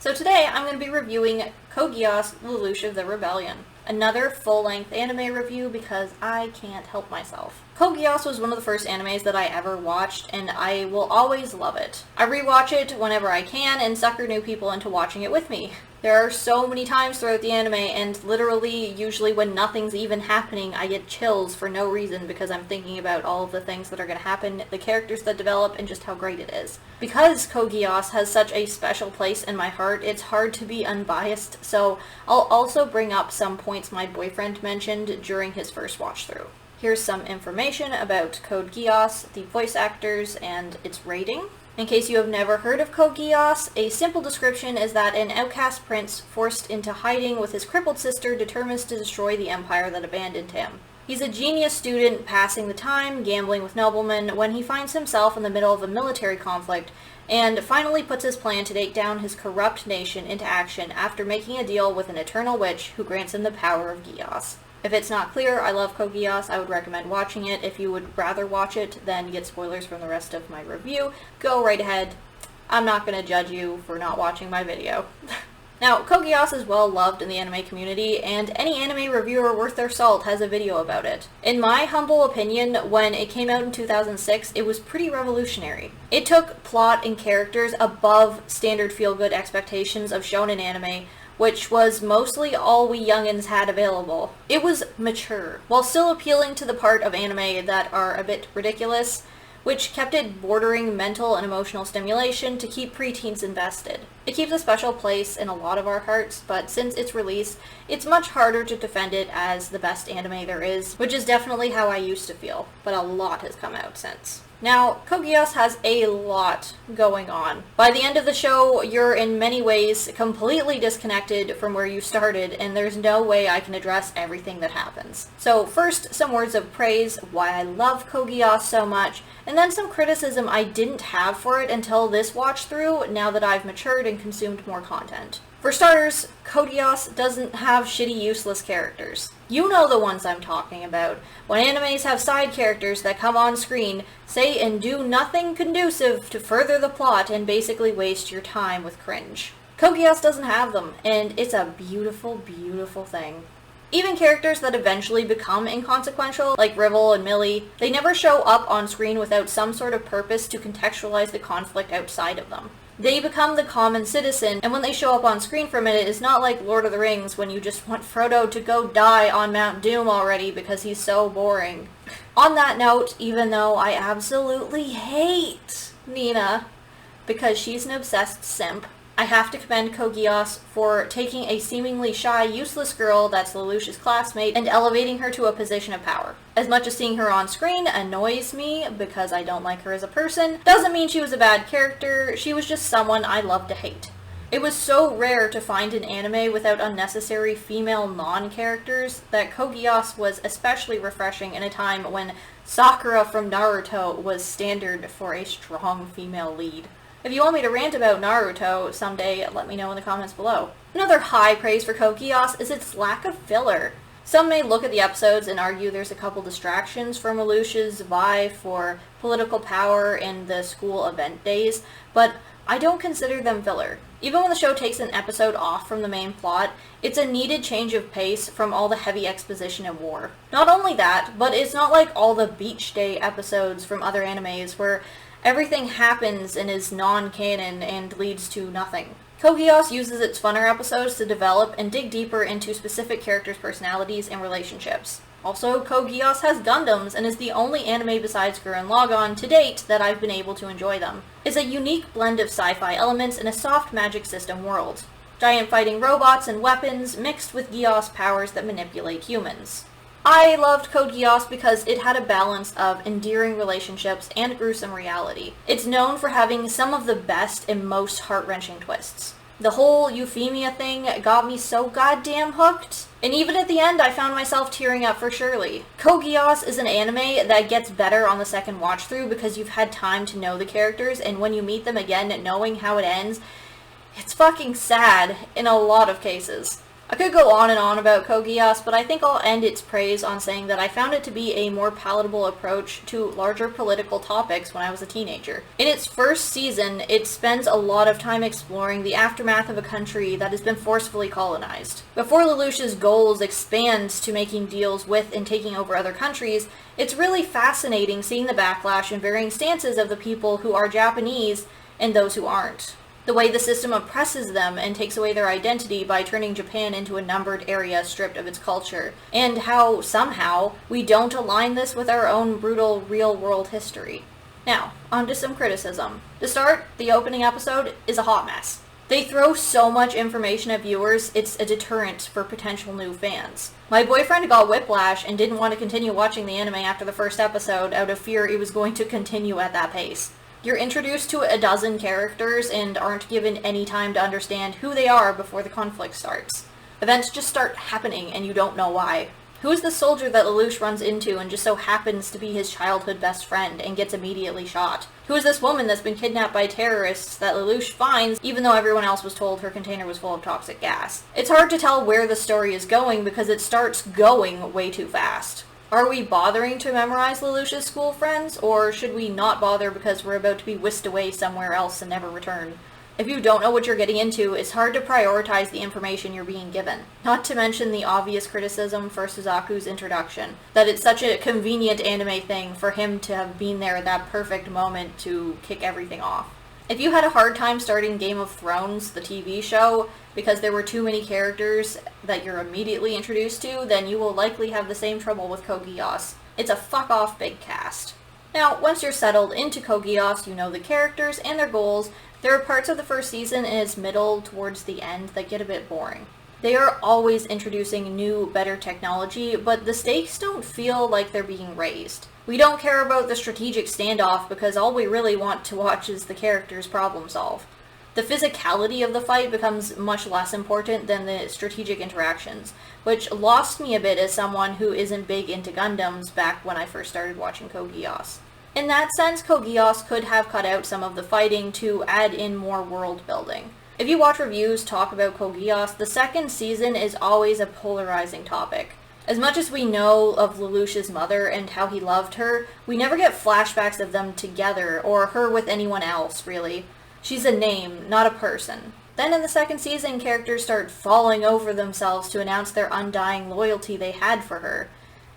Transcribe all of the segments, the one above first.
So today I'm going to be reviewing Geass, Lelouch of the Rebellion. Another full-length anime review because I can't help myself. Geass was one of the first animes that I ever watched, and I will always love it. I rewatch it whenever I can and sucker new people into watching it with me. There are so many times throughout the anime, and literally, usually when nothing's even happening, I get chills for no reason because I'm thinking about all of the things that are going to happen, the characters that develop, and just how great it is. Because Geass has such a special place in my heart, it's hard to be unbiased, so I'll also bring up some points my boyfriend mentioned during his first watch-through. Here's some information about Geass, the voice actors, and its rating. In case you have never heard of Geass, a simple description is that an outcast prince forced into hiding with his crippled sister determines to destroy the empire that abandoned him. He's a genius student passing the time, gambling with noblemen, when he finds himself in the middle of a military conflict, and finally puts his plan to take down his corrupt nation into action after making a deal with an eternal witch who grants him the power of Geass. If it's not clear, I love Geass. I would recommend watching it. If you would rather watch it than get spoilers from the rest of my review, go right ahead. I'm not going to judge you for not watching my video. Now, Geass is well loved in the anime community, and any anime reviewer worth their salt has a video about it. In my humble opinion, when it came out in 2006, it was pretty revolutionary. It took plot and characters above standard feel-good expectations of shonen anime, which was mostly all we youngins had available. It was mature, while still appealing to the part of anime that are a bit ridiculous, which kept it bordering mental and emotional stimulation to keep preteens invested. It keeps a special place in a lot of our hearts, but since its release, it's much harder to defend it as the best anime there is, which is definitely how I used to feel, but a lot has come out since. Now, Geass has a lot going on. By the end of the show, you're in many ways completely disconnected from where you started, and there's no way I can address everything that happens. So first, some words of praise, why I love Geass so much, and then some criticism I didn't have for it until this watch through, now that I've matured and consumed more content. For starters, Geass doesn't have shitty useless characters. You know the ones I'm talking about. When animes have side characters that come on screen, say and do nothing conducive to further the plot and basically waste your time with cringe. Geass doesn't have them, and it's a beautiful, beautiful thing. Even characters that eventually become inconsequential, like Rivel and Millie, they never show up on screen without some sort of purpose to contextualize the conflict outside of them. They become the common citizen, and when they show up on screen for a minute, it's not like Lord of the Rings when you just want Frodo to go die on Mount Doom already because he's so boring. On that note, even though I absolutely hate Nina because she's an obsessed simp, I have to commend Geass for taking a seemingly shy, useless girl that's Lelouch's classmate and elevating her to a position of power. As much as seeing her on screen annoys me because I don't like her as a person, doesn't mean she was a bad character, she was just someone I love to hate. It was so rare to find an anime without unnecessary female non-characters that Geass was especially refreshing in a time when Sakura from Naruto was standard for a strong female lead. If you want me to rant about Naruto someday, let me know in the comments below. Another high praise for Geass is its lack of filler. Some may look at the episodes and argue there's a couple distractions from Lelouch's vie for political power in the school event days, but I don't consider them filler. Even when the show takes an episode off from the main plot, it's a needed change of pace from all the heavy exposition and war. Not only that, but it's not like all the Beach Day episodes from other animes where everything happens and is non-canon and leads to nothing. Geass uses its funner episodes to develop and dig deeper into specific characters' personalities and relationships. Also, Geass has Gundams and is the only anime besides Gurren Lagann to date that I've been able to enjoy them. It's a unique blend of sci-fi elements in a soft magic system world. Giant fighting robots and weapons mixed with Geass powers that manipulate humans. I loved Geass because it had a balance of endearing relationships and gruesome reality. It's known for having some of the best and most heart-wrenching twists. The whole Euphemia thing got me so goddamn hooked, and even at the end I found myself tearing up for Shirley. Geass is an anime that gets better on the second watch-through because you've had time to know the characters, and when you meet them again knowing how it ends, it's fucking sad in a lot of cases. I could go on and on about Code Geass, but I think I'll end its praise on saying that I found it to be a more palatable approach to larger political topics when I was a teenager. In its first season, it spends a lot of time exploring the aftermath of a country that has been forcefully colonized. Before Lelouch's goals expand to making deals with and taking over other countries, it's really fascinating seeing the backlash and varying stances of the people who are Japanese and those who aren't. The way the system oppresses them and takes away their identity by turning Japan into a numbered area stripped of its culture, and how, somehow, we don't align this with our own brutal real-world history. Now, on to some criticism. To start, the opening episode is a hot mess. They throw so much information at viewers, it's a deterrent for potential new fans. My boyfriend got whiplash and didn't want to continue watching the anime after the first episode out of fear it was going to continue at that pace. You're introduced to a dozen characters and aren't given any time to understand who they are before the conflict starts. Events just start happening and you don't know why. Who is the soldier that Lelouch runs into and just so happens to be his childhood best friend and gets immediately shot? Who is this woman that's been kidnapped by terrorists that Lelouch finds even though everyone else was told her container was full of toxic gas? It's hard to tell where the story is going because it starts going way too fast. Are we bothering to memorize Lelouch's school friends, or should we not bother because we're about to be whisked away somewhere else and never return? If you don't know what you're getting into, it's hard to prioritize the information you're being given. Not to mention the obvious criticism for Suzaku's introduction, that it's such a convenient anime thing for him to have been there at that perfect moment to kick everything off. If you had a hard time starting Game of Thrones, the TV show, because there were too many characters that you're immediately introduced to, then you will likely have the same trouble with Code Geass. It's a fuck-off big cast. Now, once you're settled into Code Geass, you know the characters and their goals. There are parts of the first season and its middle towards the end that get a bit boring. They are always introducing new, better technology, but the stakes don't feel like they're being raised. We don't care about the strategic standoff because all we really want to watch is the characters problem solve. The physicality of the fight becomes much less important than the strategic interactions, which lost me a bit as someone who isn't big into Gundams back when I first started watching Code Geass. In that sense, Code Geass could have cut out some of the fighting to add in more world building. If you watch reviews talk about Code Geass, the second season is always a polarizing topic. As much as we know of Lelouch's mother and how he loved her, we never get flashbacks of them together, or her with anyone else, really. She's a name, not a person. Then in the second season, characters start falling over themselves to announce their undying loyalty they had for her.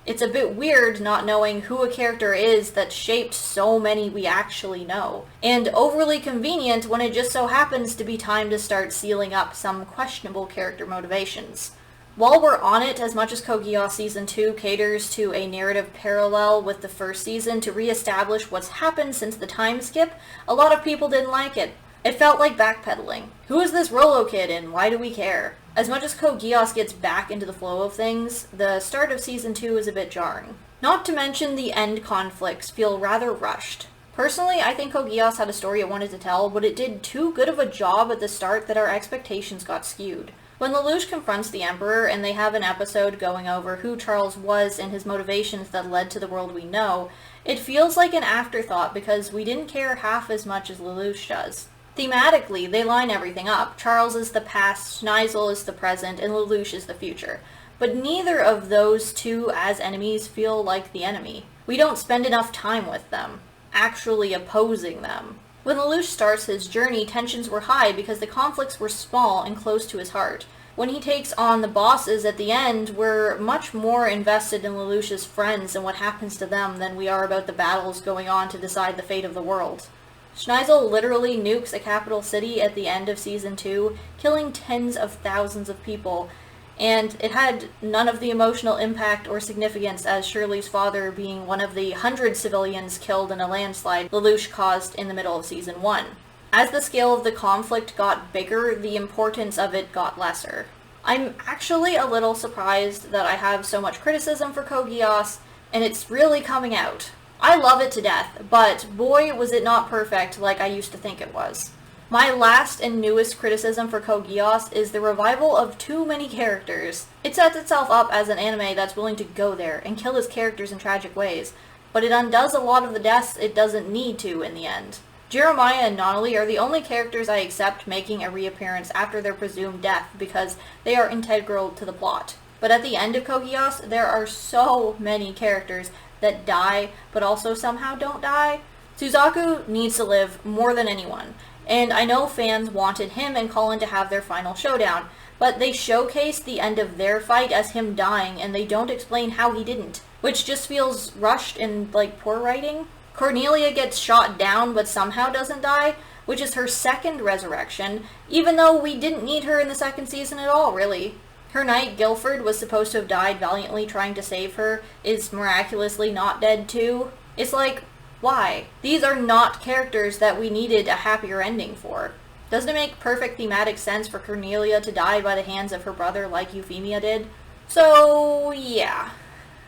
It's a bit weird not knowing who a character is that shaped so many we actually know, and overly convenient when it just so happens to be time to start sealing up some questionable character motivations. While we're on it, as much as Code Geass Season 2 caters to a narrative parallel with the first season to re-establish what's happened since the time skip, a lot of people didn't like it. It felt like backpedaling. Who is this Rolo kid and why do we care? As much as Code Geass gets back into the flow of things, the start of Season 2 is a bit jarring. Not to mention the end conflicts feel rather rushed. Personally, I think Code Geass had a story it wanted to tell, but it did too good of a job at the start that our expectations got skewed. When Lelouch confronts the Emperor and they have an episode going over who Charles was and his motivations that led to the world we know, it feels like an afterthought because we didn't care half as much as Lelouch does. Thematically, they line everything up. Charles is the past, Schneisel is the present, and Lelouch is the future. But neither of those two as enemies feel like the enemy. We don't spend enough time with them, actually opposing them. When Lelouch starts his journey, tensions were high because the conflicts were small and close to his heart. When he takes on the bosses at the end, we're much more invested in Lelouch's friends and what happens to them than we are about the battles going on to decide the fate of the world. Schneisel literally nukes a capital city at the end of Season 2, killing tens of thousands of people, and it had none of the emotional impact or significance as Shirley's father being one of the 100 civilians killed in a landslide Lelouch caused in the middle of Season 1. As the scale of the conflict got bigger, the importance of it got lesser. I'm actually a little surprised that I have so much criticism for Code Geass, and it's really coming out. I love it to death, but boy was it not perfect like I used to think it was. My last and newest criticism for Code Geass is the revival of too many characters. It sets itself up as an anime that's willing to go there and kill its characters in tragic ways, but it undoes a lot of the deaths it doesn't need to in the end. Jeremiah and Nonali are the only characters I accept making a reappearance after their presumed death because they are integral to the plot. But at the end of Code Geass, there are so many characters that die, but also somehow don't die. Suzaku needs to live more than anyone, and I know fans wanted him and Colin to have their final showdown, but they showcased the end of their fight as him dying, and they don't explain how he didn't, which just feels rushed and like poor writing. Cornelia gets shot down but somehow doesn't die, which is her second resurrection, even though we didn't need her in the second season at all, really. Her knight, Guilford, was supposed to have died valiantly trying to save her, is miraculously not dead too. It's like, why? These are not characters that we needed a happier ending for. Doesn't it make perfect thematic sense for Cornelia to die by the hands of her brother like Euphemia did? So, yeah.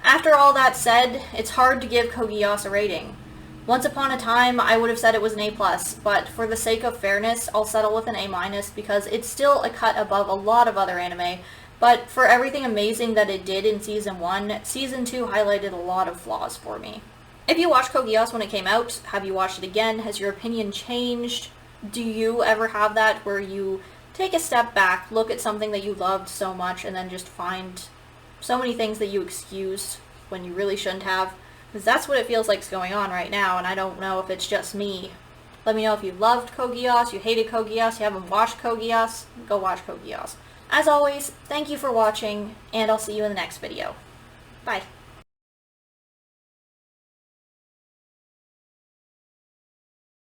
After all that said, it's hard to give Code Geass a rating. Once upon a time, I would have said it was an A+, but for the sake of fairness, I'll settle with an A- because it's still a cut above a lot of other anime, but for everything amazing that it did in Season 1, Season 2 highlighted a lot of flaws for me. If you watched Code Geass when it came out, have you watched it again? Has your opinion changed? Do you ever have that where you take a step back, look at something that you loved so much, and then just find so many things that you excused when you really shouldn't have? Because that's what it feels like is going on right now, and I don't know if it's just me. Let me know if you loved Code Geass, you hated Code Geass, you haven't watched Code Geass. Go watch Code Geass. As always, thank you for watching, and I'll see you in the next video. Bye.